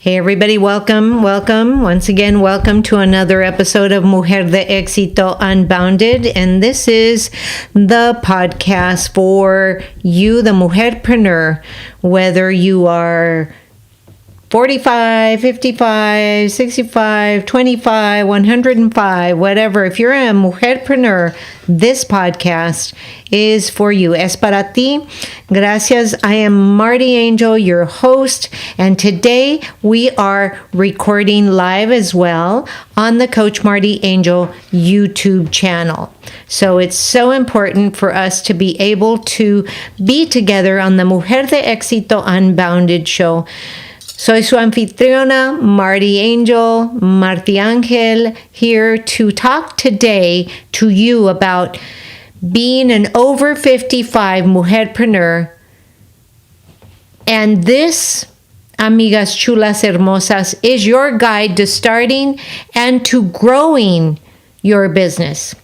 Hey everybody, welcome. Once again, welcome to another episode of Mujer de EXITO Unbounded. And this is the podcast for you, the mujerpreneur, whether you are 45, 55, 65, 25, 105, whatever. If you're a mujerpreneur, this podcast is for you. Es para ti. Gracias. I am Marti Angel, your host, and today we are recording live as well on the Coach Marti Angel YouTube channel. So it's so important for us to be able to be together on the Mujer de EXITO Unbounded show. Soy su anfitriona, Marti Angel, Marti Angel, here to talk today to you about being an over 55 mujerpreneur. And this, amigas chulas hermosas, is your guide to starting and to growing your business.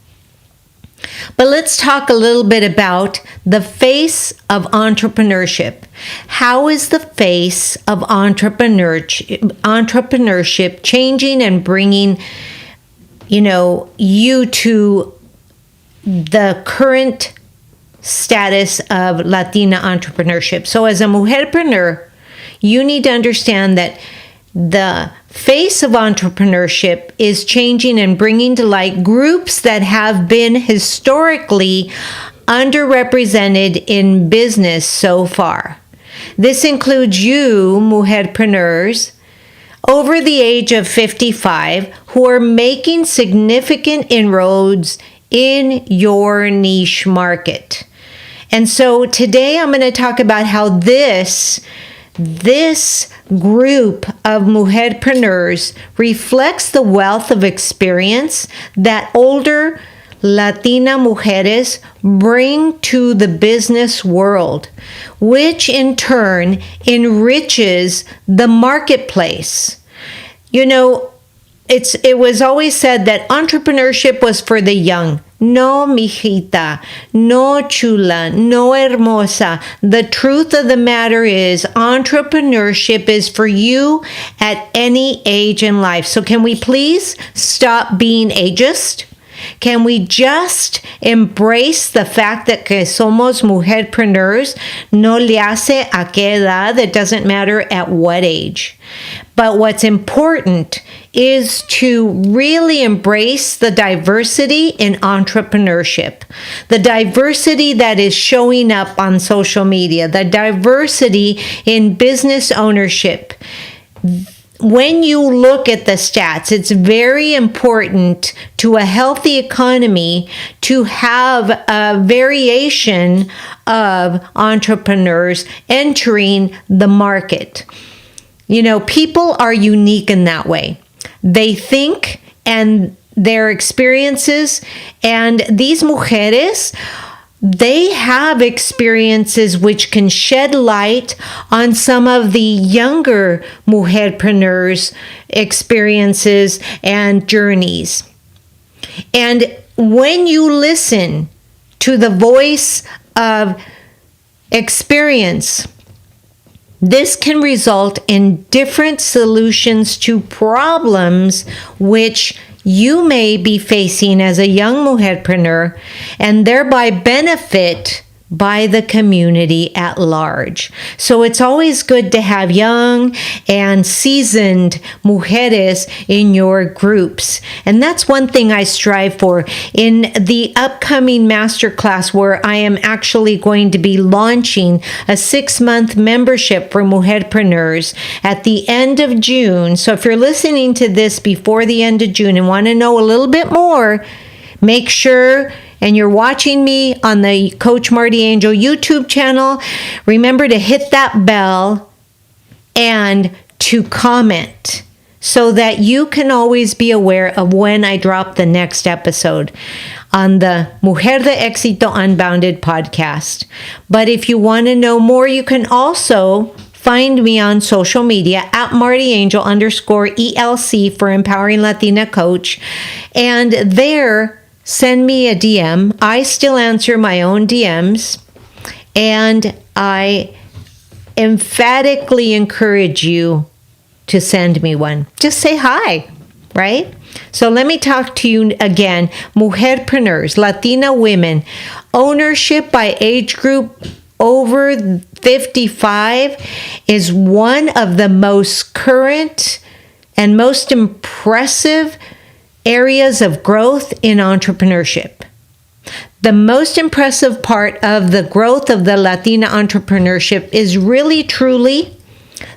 But let's talk a little bit about the face of entrepreneurship. How is the face of entrepreneurship changing and bringing, you to the current status of Latina entrepreneurship? So as a mujerpreneur, you need to understand that the face of entrepreneurship is changing and bringing to light groups that have been historically underrepresented in business so far. This includes you, mujerpreneurs, over the age of 55 who are making significant inroads in your niche market. And so today I'm going to talk about how this group of mujerpreneurs reflects the wealth of experience that older Latina mujeres bring to the business world, which in turn enriches the marketplace. It was always said that entrepreneurship was for the young. No, mijita, no, chula, no, hermosa. The truth of the matter is entrepreneurship is for you at any age in life. So can we please stop being ageist? Can we just embrace the fact that que somos mujerpreneurs? No le hace a qué edad. It doesn't matter at what age. But what's important is to really embrace the diversity in entrepreneurship, the diversity that is showing up on social media, the diversity in business ownership. When you look at the stats, it's very important to a healthy economy to have a variation of entrepreneurs entering the market. People are unique in that way. They think and their experiences, and these mujeres, they have experiences which can shed light on some of the younger mujerpreneurs' experiences and journeys. And when you listen to the voice of experience, this can result in different solutions to problems which you may be facing as a young mujerpreneur and thereby benefit by the community at large. So it's always good to have young and seasoned mujeres in your groups. And that's one thing I strive for in the upcoming masterclass, where I am actually going to be launching a 6-month membership for mujerpreneurs at the end of June. So if you're listening to this before the end of June and want to know a little bit more, make sure, and you're watching me on the Coach Marti Angel YouTube channel, remember to hit that bell and to comment so that you can always be aware of when I drop the next episode on the Mujer de EXITO Unbounded podcast. But if you want to know more, you can also find me on social media at MartiAngel_ELC for Empowering Latina Coach. And there, send me a DM. I still answer my own DMs, and I emphatically encourage you to send me one. Just say hi, right? So let me talk to you again. MujerPreneurs, Latina women, ownership by age group over 55 is one of the most current and most impressive areas of growth in entrepreneurship. The most impressive part of the growth of the Latina entrepreneurship is really truly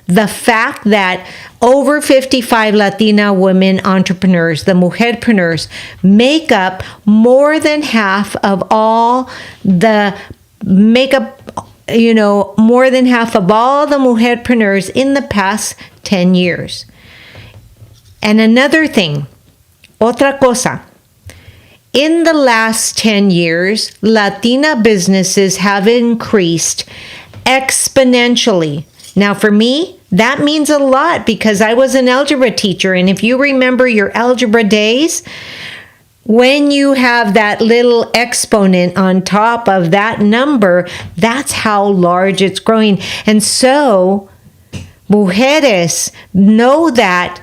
the fact that over 55 Latina women entrepreneurs, the MujerPreneurs, make up more than half of all the more than half of all the MujerPreneurs in the past 10 years. And another thing, otra cosa, in the last 10 years, Latina businesses have increased exponentially. Now, for me, that means a lot because I was an algebra teacher. And if you remember your algebra days, when you have that little exponent on top of that number, that's how large it's growing. And so, mujeres know that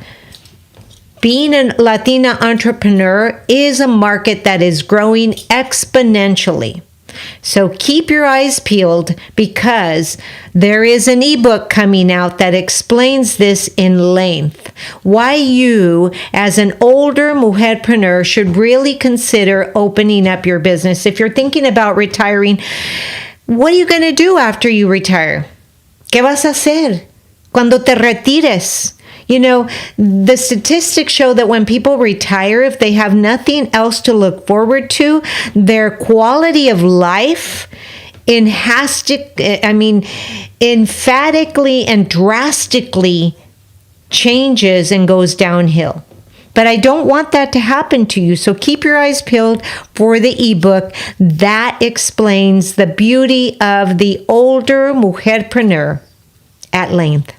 being a Latina entrepreneur is a market that is growing exponentially. So keep your eyes peeled because there is an ebook coming out that explains this in length. Why you, as an older mujerpreneur, should really consider opening up your business. If you're thinking about retiring, what are you going to do after you retire? ¿Qué vas a hacer cuando te retires? You know, the statistics show that when people retire, if they have nothing else to look forward to, their quality of life emphatically and drastically changes and goes downhill. But I don't want that to happen to you. So keep your eyes peeled for the ebook that explains the beauty of the older mujerpreneur at length.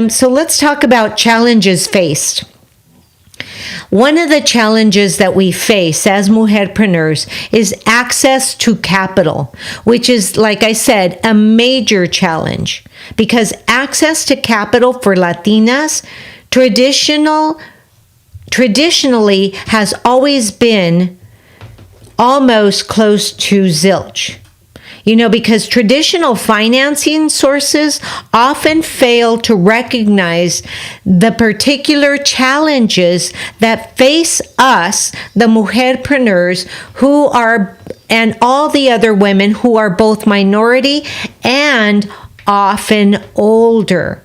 So let's talk about challenges faced. One of the challenges that we face as mujerpreneurs is access to capital, which is, like I said, a major challenge because access to capital for Latinas traditionally has always been almost close to zilch. You know, because traditional financing sources often fail to recognize the particular challenges that face us, the mujerpreneurs, and all the other women who are both minority and often older.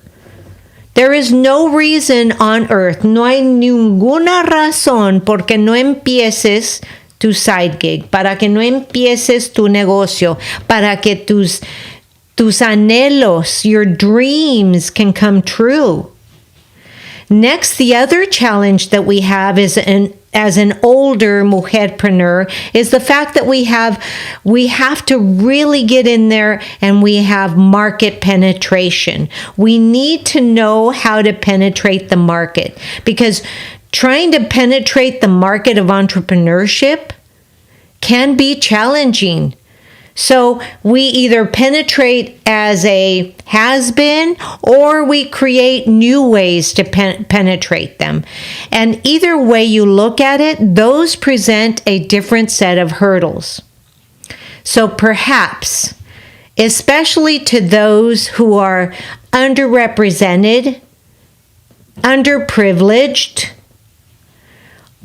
There is no reason on earth, no hay ninguna razón porque no empieces tu side gig, para que no empieces tu negocio, para que tus anhelos, your dreams can come true. Next, the other challenge that we have as an older mujerpreneur is the fact that we have to really get in there and we have market penetration. We need to know how to penetrate the market because trying to penetrate the market of entrepreneurship can be challenging. So we either penetrate as a has-been or we create new ways to penetrate them. And either way you look at it, those present a different set of hurdles. So perhaps, especially to those who are underrepresented, underprivileged,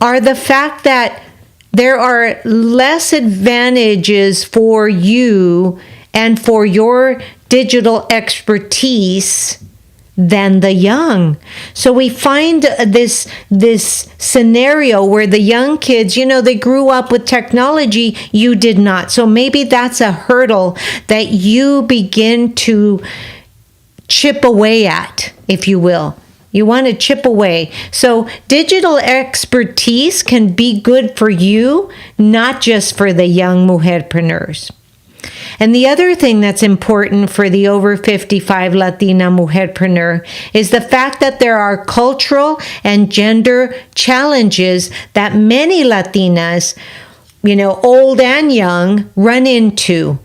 are the fact that there are less advantages for you and for your digital expertise than the young. So we find this scenario where the young kids, they grew up with technology, you did not. So maybe that's a hurdle that you begin to chip away at, if you will. You want to chip away. So digital expertise can be good for you, not just for the young mujerpreneurs. And the other thing that's important for the over 55 Latina mujerpreneur is the fact that there are cultural and gender challenges that many Latinas, old and young, run into.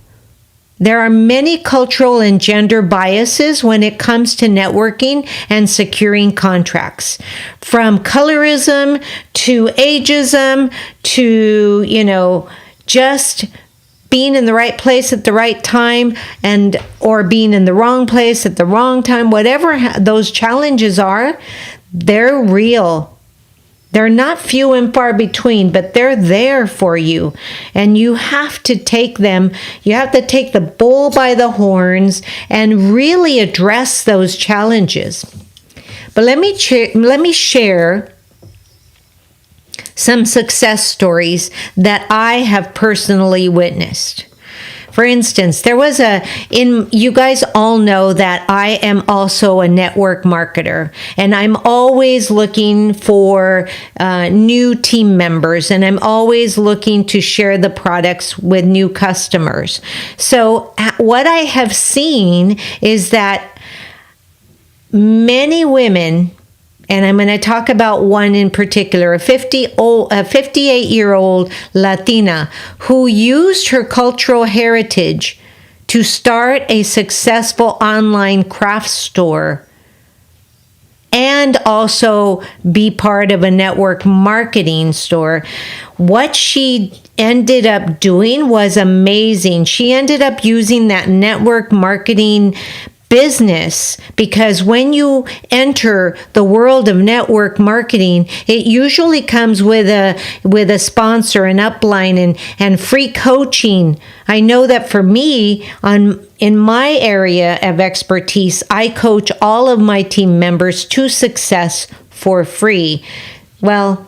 There are many cultural and gender biases when it comes to networking and securing contracts. From colorism to ageism to, just being in the right place at the right time or being in the wrong place at the wrong time, whatever those challenges are, they're real. They're not few and far between, but they're there for you. And you have to take them, you have to take the bull by the horns and really address those challenges. But let me share some success stories that I have personally witnessed. For instance, you guys all know that I am also a network marketer, and I'm always looking for new team members, and I'm always looking to share the products with new customers. So what I have seen is that many women, and I'm going to talk about one in particular, a 58-year-old Latina who used her cultural heritage to start a successful online craft store and also be part of a network marketing store. What she ended up doing was amazing. She ended up using that network marketing business, because when you enter the world of network marketing, it usually comes with a sponsor, an upline, and free coaching. I know that for me, in my area of expertise, I coach all of my team members to success for free. Well,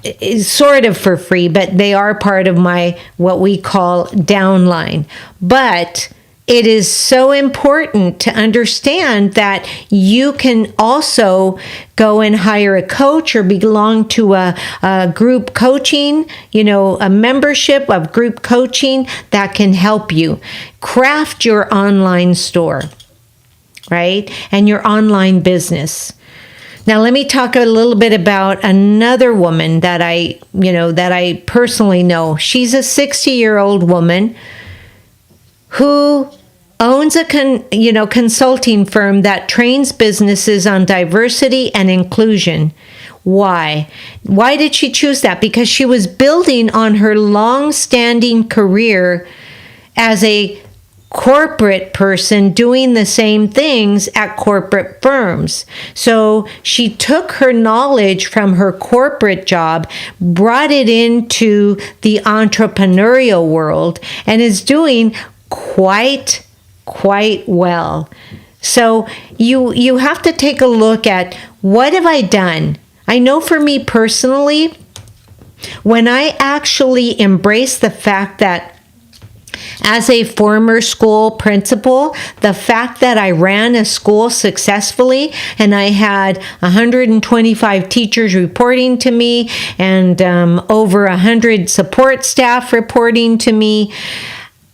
it's sort of for free, but they are part of my what we call downline. But it is so important to understand that you can also go and hire a coach or belong to a group coaching, a membership of group coaching that can help you craft your online store, right? And your online business. Now, let me talk a little bit about another woman that I personally know. She's a 60-year-old woman who owns a consulting firm that trains businesses on diversity and inclusion. Why? Why did she choose that? Because she was building on her long-standing career as a corporate person doing the same things at corporate firms. So she took her knowledge from her corporate job, brought it into the entrepreneurial world, and is doing quite well. So you have to take a look at, what have I done? I know for me personally, when I actually embrace the fact that as a former school principal, the fact that I ran a school successfully and I had 125 teachers reporting to me and over 100 support staff reporting to me,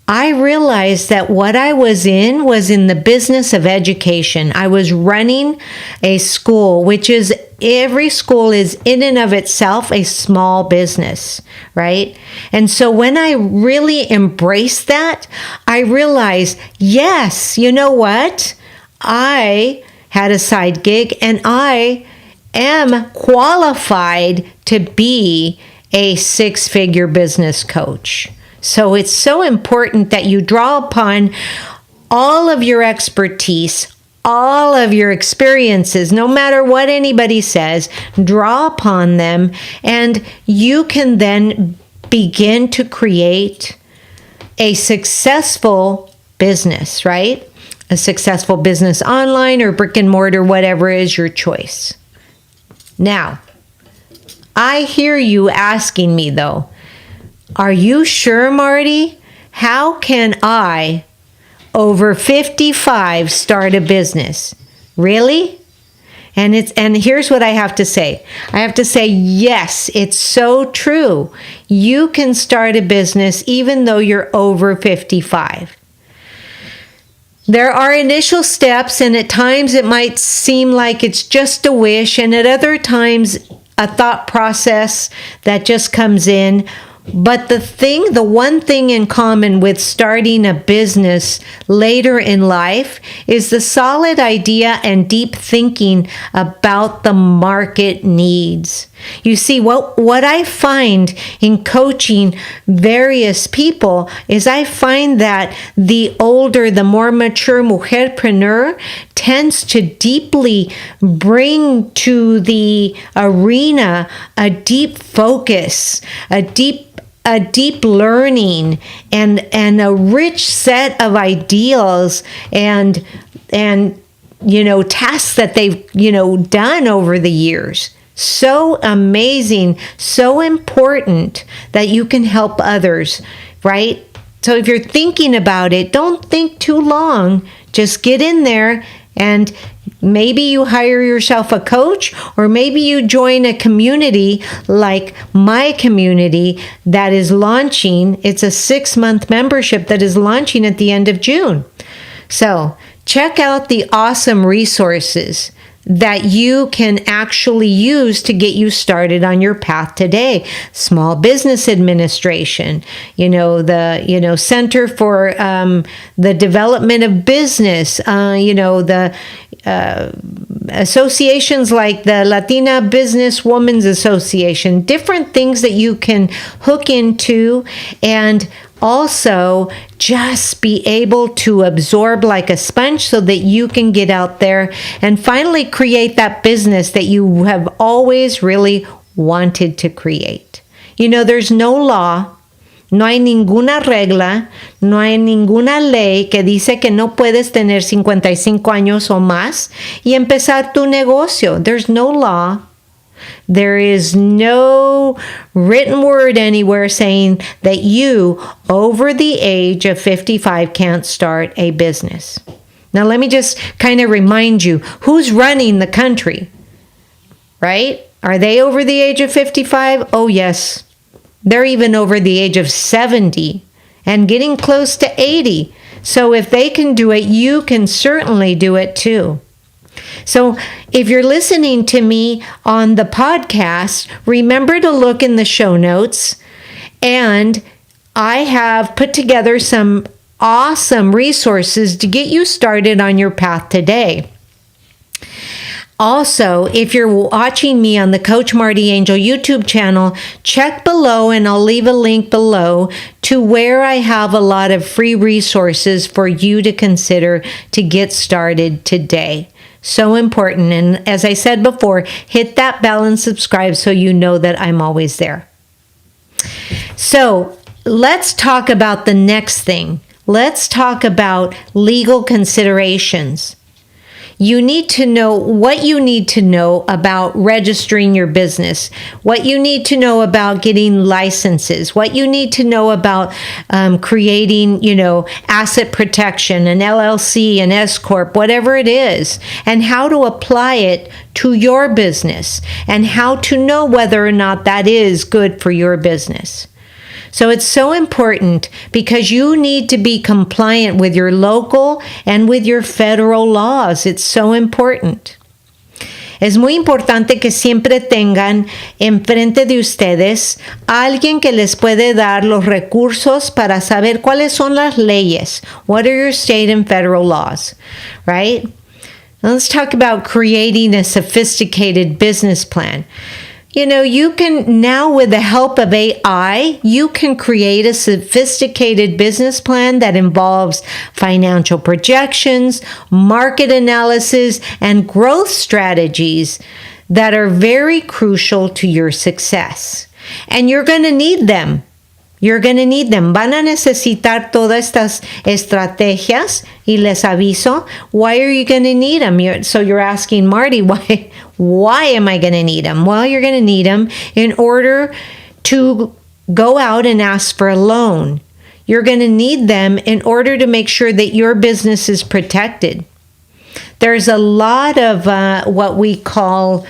I realized that what I was in the business of education. I was running a school, which is, every school is in and of itself a small business, right? And so when I really embraced that, I realized, yes, you know what? I had a side gig and I am qualified to be a six-figure business coach. So it's so important that you draw upon all of your expertise, all of your experiences, no matter what anybody says, draw upon them, and you can then begin to create a successful business, right? A successful business online or brick and mortar, whatever is your choice. Now, I hear you asking me though, are you sure, Marti? How can I, over 55, start a business? Really? And here's what I have to say. I have to say, yes, it's so true. You can start a business even though you're over 55. There are initial steps, and at times it might seem like it's just a wish, and at other times a thought process that just comes in. But the one thing in common with starting a business later in life is the solid idea and deep thinking about the market needs. You see, what I find in coaching various people is I find that the older, the more mature mujerpreneur tends to deeply bring to the arena a deep focus, a deep learning, and a rich set of ideals and tasks that they've done over the years. So amazing, so important that you can help others, right? So if you're thinking about it, don't think too long. Just get in there, and maybe you hire yourself a coach, or maybe you join a community like my community that is launching. It's a 6-month membership that is launching at the end of June. So check out the awesome resources that you can actually use to get you started on your path today. Small Business Administration, the Center for the Development of Business, the associations like the Latina Business Women's Association, different things that you can hook into, and also just be able to absorb like a sponge so that you can get out there and finally create that business that you have always really wanted to create. There's no law, no hay ninguna regla, no hay ninguna ley que dice que no puedes tener 55 años o más y empezar tu negocio. There's no law. There is no written word anywhere saying that you, over the age of 55, can't start a business. Now, let me just kind of remind you, who's running the country, right? Are they over the age of 55? Oh, yes. They're even over the age of 70 and getting close to 80. So if they can do it, you can certainly do it too. So if you're listening to me on the podcast, remember to look in the show notes, and I have put together some awesome resources to get you started on your path today. Also, if you're watching me on the Coach Marti Angel YouTube channel, check below and I'll leave a link below to where I have a lot of free resources for you to consider to get started today. So important. And as I said before, hit that bell and subscribe so you know that I'm always there. So let's talk about the next thing. Let's talk about legal considerations. You need to know what you need to know about registering your business, what you need to know about getting licenses, what you need to know about creating, asset protection, an LLC, an S Corp, whatever it is, and how to apply it to your business, and how to know whether or not that is good for your business. So it's so important because you need to be compliant with your local and with your federal laws. It's so important. Es muy importante que siempre tengan enfrente de ustedes alguien que les puede dar los recursos para saber cuáles son las leyes. What are your state and federal laws, right? Now let's talk about creating a sophisticated business plan. You can now, with the help of AI, you can create a sophisticated business plan that involves financial projections, market analysis, and growth strategies that are very crucial to your success. And you're going to need them. You're going to need them. Van a necesitar todas estas estrategias, y les aviso. Why are you going to need them? So you're asking, Marti, why am I going to need them? Well, you're going to need them in order to go out and ask for a loan. You're going to need them in order to make sure that your business is protected. There's a lot of what we call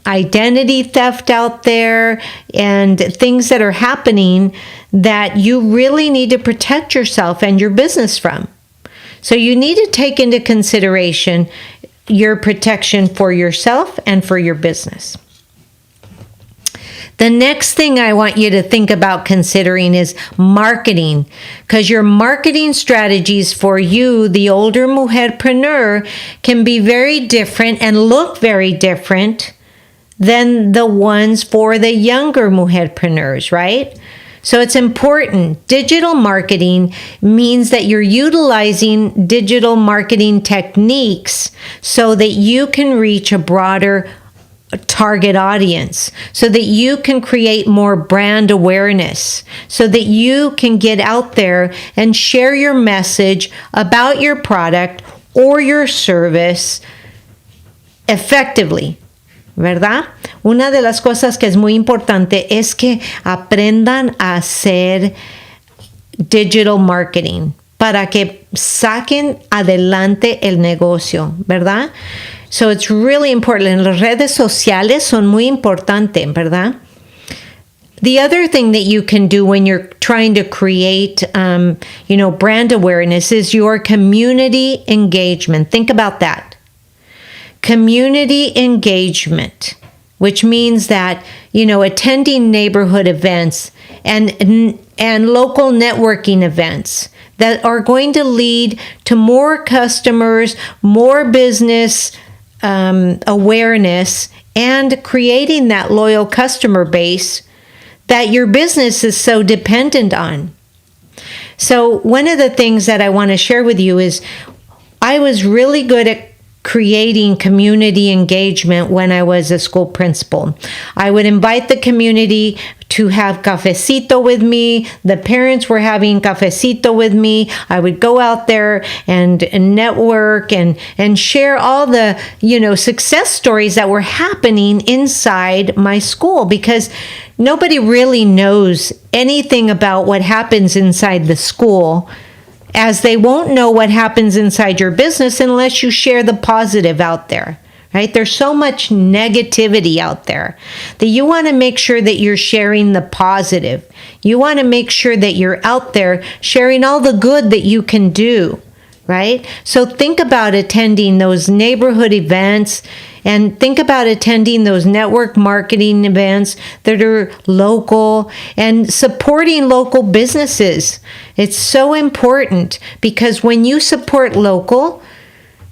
identity theft out there and things that are happening that you really need to protect yourself and your business from. So you need to take into consideration your protection for yourself and for your business. The next thing I want you to think about considering is marketing, because your marketing strategies for you, the older mujerpreneur, can be very different and look very different than the ones for the younger mujerpreneurs, right? So it's important. Digital marketing means that you're utilizing digital marketing techniques so that you can reach a broader target audience, so that you can create more brand awareness, so that you can get out there and share your message about your product or your service effectively, ¿verdad? Una de las cosas que es muy importante es que aprendan a hacer digital marketing para que saquen adelante el negocio, ¿verdad? So it's really important. Las redes sociales son muy importantes, ¿verdad? The other thing that you can do when you're trying to create, brand awareness is your community engagement. Think about that. Community engagement, which means that, attending neighborhood events and local networking events that are going to lead to more customers, more business awareness, and creating that loyal customer base that your business is so dependent on. So one of the things that I want to share with you is I was really good at creating community engagement when I was a school principal. I would invite the community to have cafecito with me. The parents were having cafecito with me. I would go out there and network and share all the, success stories that were happening inside my school, because nobody really knows anything about what happens inside the school, as they won't know what happens inside your business unless you share the positive out there, right? There's so much negativity out there that you want to make sure that you're sharing the positive. You want to make sure that you're out there sharing all the good that you can do, right? So think about attending those neighborhood events, and think about attending those network marketing events that are local and supporting local businesses. It's so important, because when you support local,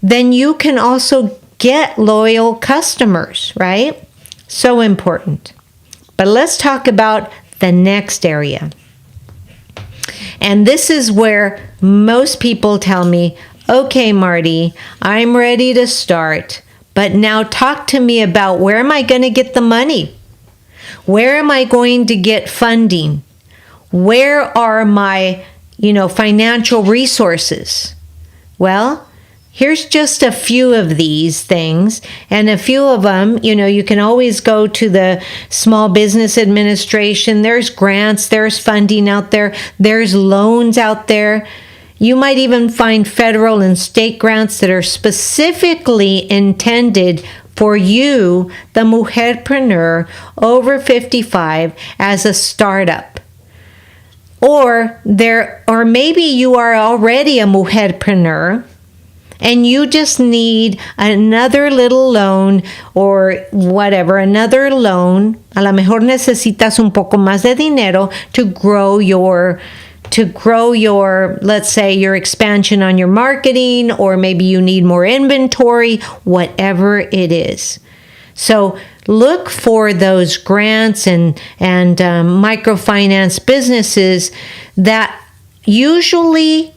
then you can also get loyal customers, right? So important. But let's talk about the next area. And this is where most people tell me, okay, Marti, I'm ready to start. But now talk to me about, where am I going to get the money? Where am I going to get funding? Where are my, financial resources? Well, here's just a few of these things. And a few of them, you can always go to the Small Business Administration. There's grants, there's funding out there, there's loans out there. You might even find federal and state grants that are specifically intended for you, the mujerpreneur over 55, as a startup. Or maybe you are already a mujerpreneur and you just need another little loan or whatever, another loan. A lo mejor necesitas un poco más de dinero to grow your, let's say, your expansion on your marketing, or maybe you need more inventory, whatever it is. So look for those grants and microfinance businesses that usually,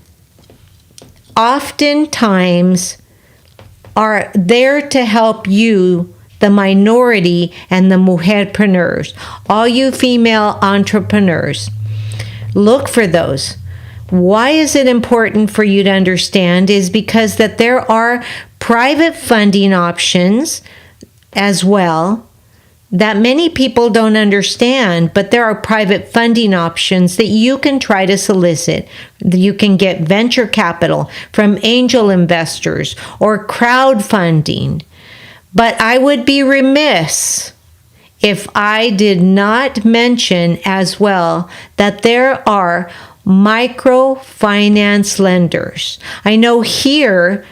oftentimes, are there to help you, the minority and the mujerpreneurs, all you female entrepreneurs. Look for those. Why is it important for you to understand? Is because that there are private funding options as well that many people don't understand, but there are private funding options that you can try to solicit. You can get venture capital from angel investors or crowdfunding. But I would be remiss if I did not mention as well that there are microfinance lenders. I know here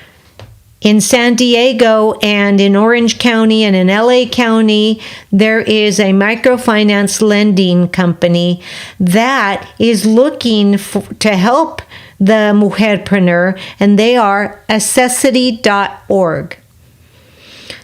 In San Diego and in Orange County and in LA County, there is a microfinance lending company that is looking to help the mujerpreneur, and they are accessity.org.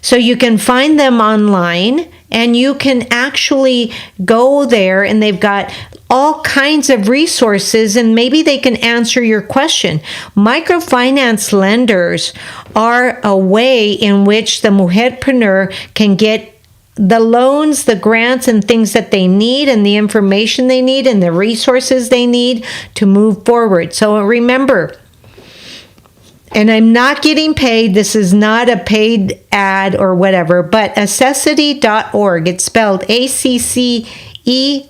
So you can find them online, and you can actually go there, and they've got all kinds of resources, and maybe they can answer your question. Microfinance lenders are a way in which the mujerpreneur can get the loans, the grants, and things that they need, and the information they need, and the resources they need to move forward. So remember, and I'm not getting paid. This is not a paid ad or whatever, but accessity.org. It's spelled ACCESSITY.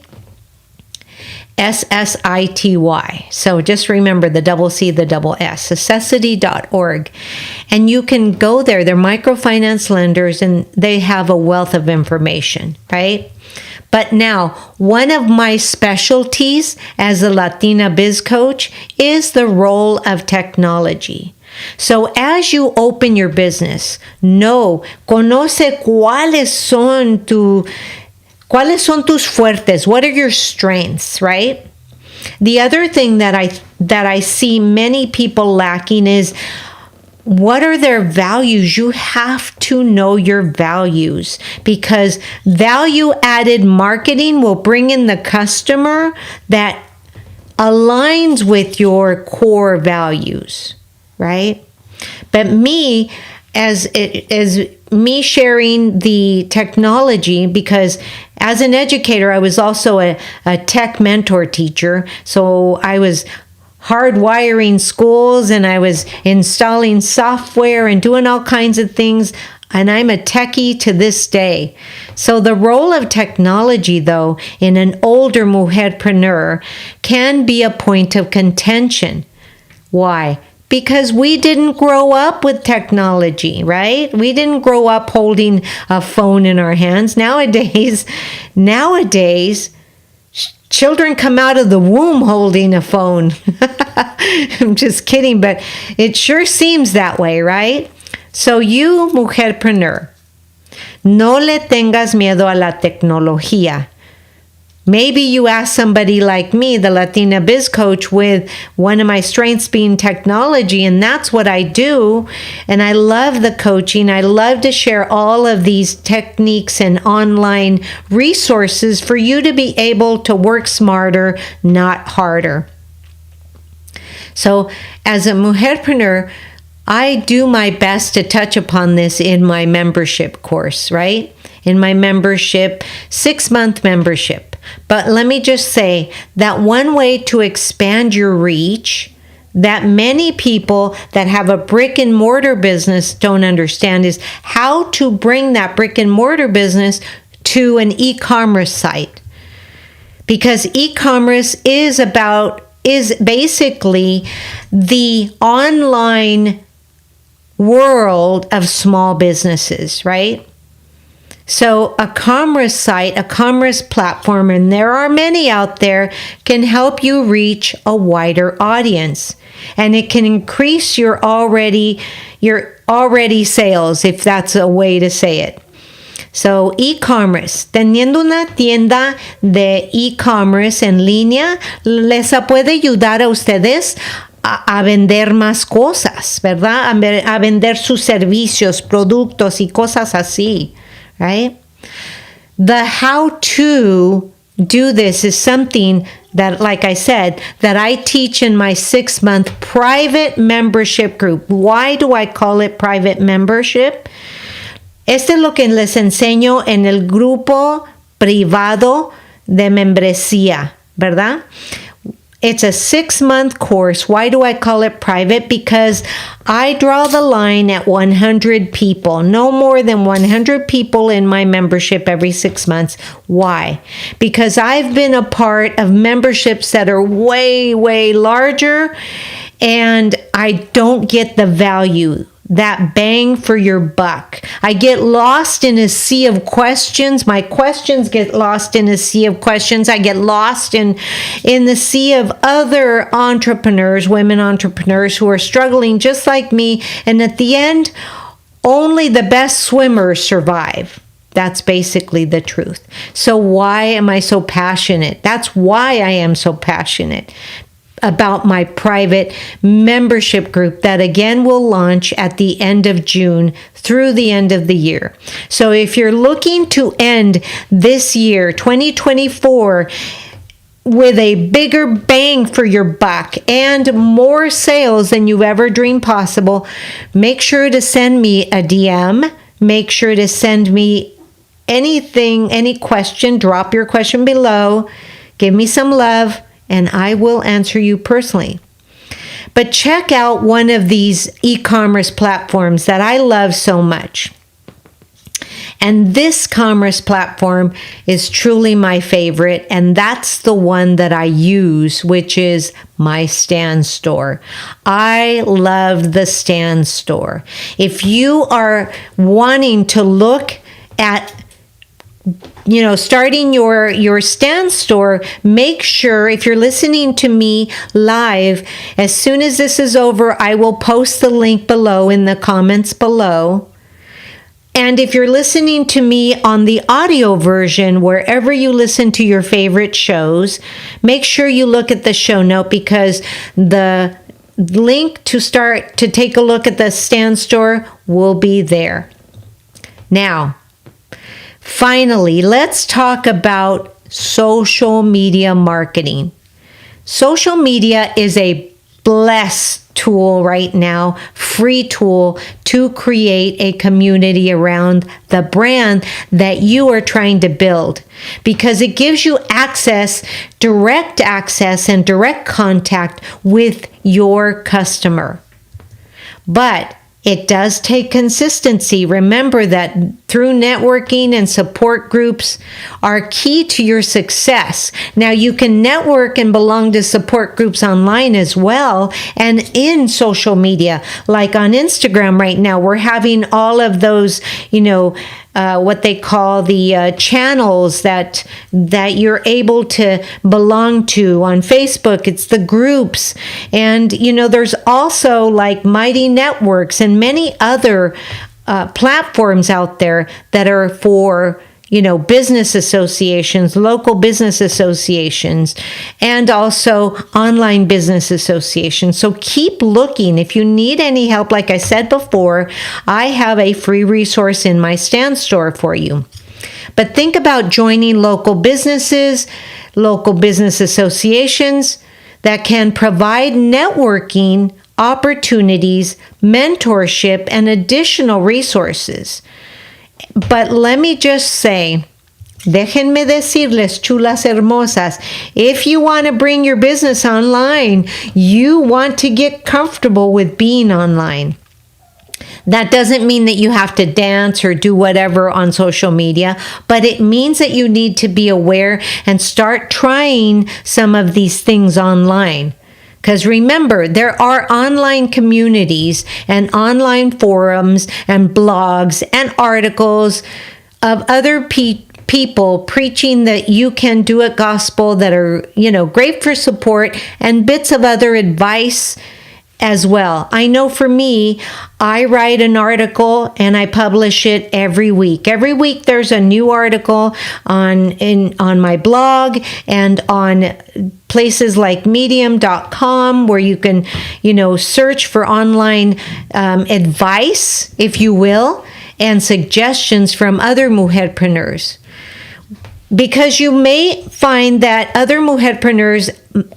So just remember the double C, the double S, accessity.org. And you can go there. They're microfinance lenders, and they have a wealth of information, right? But now, one of my specialties as a Latina biz coach is the role of technology. So as you open your business, conoce cuáles son tus fuertes? What are your strengths, right? The other thing that I see many people lacking is, what are their values? You have to know your values, because value-added marketing will bring in the customer that aligns with your core values, right? But me, as me sharing the technology, because as an educator, I was also a tech mentor teacher. So I was hardwiring schools, and I was installing software and doing all kinds of things. And I'm a techie to this day. So the role of technology, though, in an older mujerpreneur can be a point of contention. Why? Because we didn't grow up with technology, right? We didn't grow up holding a phone in our hands. Nowadays, children come out of the womb holding a phone. I'm just kidding, but it sure seems that way, right? So you, mujerpreneur, no le tengas miedo a la tecnología. Maybe you ask somebody like me, the Latina Biz Coach, with one of my strengths being technology, and that's what I do. And I love the coaching. I love to share all of these techniques and online resources for you to be able to work smarter, not harder. So as a mujerpreneur, I do my best to touch upon this in my membership course, right? In my membership, 6-month membership. But let me just say that one way to expand your reach that many people that have a brick and mortar business don't understand is how to bring that brick and mortar business to an e-commerce site. Because e-commerce is basically the online world of small businesses, right? So a commerce site, a commerce platform, and there are many out there, can help you reach a wider audience. And it can increase your already sales, if that's a way to say it. So e-commerce, teniendo una tienda de e-commerce en línea, les puede ayudar a ustedes a vender más cosas, ¿verdad? A vender sus servicios, productos y cosas así. Right? The how to do this is something that, like I said, that I teach in my 6-month private membership group. Why do I call it private membership? Este es lo que les enseño en el grupo privado de membresía, ¿verdad? It's a 6-month course. Why do I call it private? Because I draw the line at 100 people. No more than 100 people in my membership every 6 months. Why? Because I've been a part of memberships that are way, way larger, and I don't get the value that bang for your buck. I get lost in a sea of questions. My questions get lost in a sea of questions. I get lost in the sea of other entrepreneurs, women entrepreneurs who are struggling just like me. And at the end, only the best swimmers survive. That's basically the truth. So why am I so passionate? That's why I am so passionate about my private membership group that again will launch at the end of June through the end of the year. So if you're looking to end this year, 2024, with a bigger bang for your buck and more sales than you ever dreamed possible, make sure to send me a DM. Make sure to send me anything, any question. Drop your question below. Give me some love, and I will answer you personally. But check out one of these e-commerce platforms that I love so much. And this commerce platform is truly my favorite, and that's the one that I use, which is my StanStore. I love the StanStore. If you are wanting to look at starting your StanStore, make sure, if you're listening to me live, as soon as this is over, I will post the link below in the comments below. And if you're listening to me on the audio version, wherever you listen to your favorite shows, make sure you look at the show note, because the link to take a look at the StanStore will be there. Now, finally, let's talk about social media marketing. Social media is a blessed tool right now, free tool to create a community around the brand that you are trying to build, because it gives you direct access and direct contact with your customer. But it does take consistency. Remember that through networking and support groups are key to your success. Now, you can network and belong to support groups online as well, and in social media, like on Instagram right now, we're having all of those, what they call the channels that you're able to belong to. On Facebook, it's the groups. And, there's also like Mighty Networks and many other platforms out there that are for, business associations, local business associations, and also online business associations. So keep looking. If you need any help, like I said before, I have a free resource in my StanStore for you. But think about joining local businesses, local business associations that can provide networking opportunities, mentorship, and additional resources. But let me just say, déjenme decirles, chulas hermosas, if you want to bring your business online, you want to get comfortable with being online. That doesn't mean that you have to dance or do whatever on social media, but it means that you need to be aware and start trying some of these things online. Because remember, there are online communities and online forums and blogs and articles of other people preaching that you can do a gospel that are, great for support, and bits of other advice as well. I know for me, I write an article and I publish it every week. Every week there's a new article on my blog and on places like medium.com, where you can, search for online advice, if you will, and suggestions from other mujerpreneurs. Because you may find that other mujerpreneurs,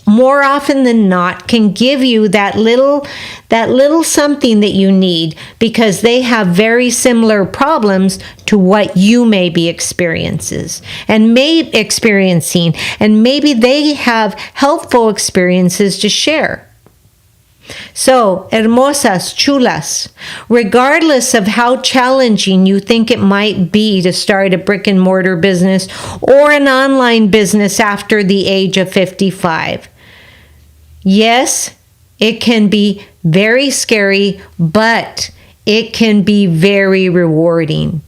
more often than not, can give you that little something that you need, because they have very similar problems to what you may be experiencing, and maybe they have helpful experiences to share. So, hermosas, chulas, regardless of how challenging you think it might be to start a brick and mortar business or an online business after the age of 55, yes, it can be very scary, but it can be very rewarding.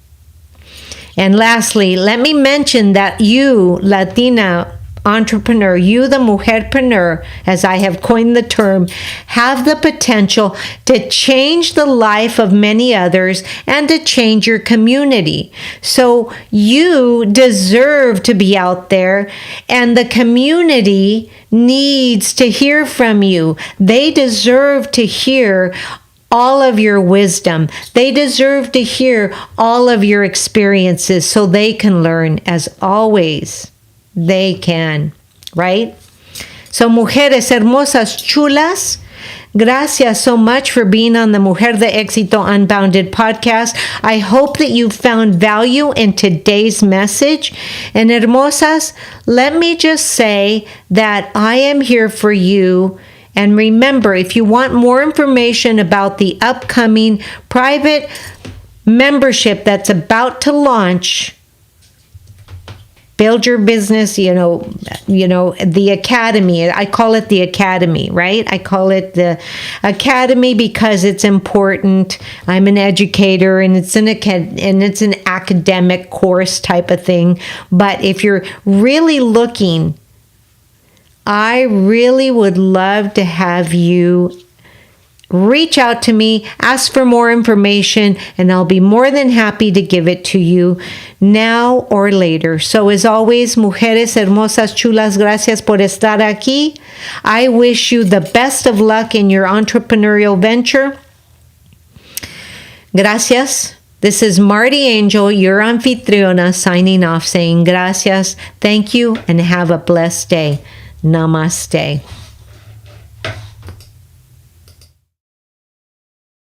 And lastly, let me mention that you, Latina entrepreneur, you, the mujerpreneur, as I have coined the term, have the potential to change the life of many others and to change your community. So you deserve to be out there, and the community needs to hear from you. They deserve to hear all of your wisdom. They deserve to hear all of your experiences so they can learn, as always. They can, right? So, mujeres hermosas, chulas, gracias so much for being on the Mujer de Éxito Unbounded podcast. I hope that you found value in today's message. And hermosas, let me just say that I am here for you. And remember, if you want more information about the upcoming private membership that's about to launch, Build Your Business, the Academy. I call it the Academy, right? I call it the Academy because it's important. I'm an educator, and it's an academic course type of thing. But if you're really looking, I really would love to have you reach out to me, ask for more information, and I'll be more than happy to give it to you now or later. So as always, mujeres hermosas, chulas, gracias por estar aquí. I wish you the best of luck in your entrepreneurial venture. Gracias. This is Marti Angel, your anfitriona, signing off, saying gracias, thank you, and have a blessed day. Namaste.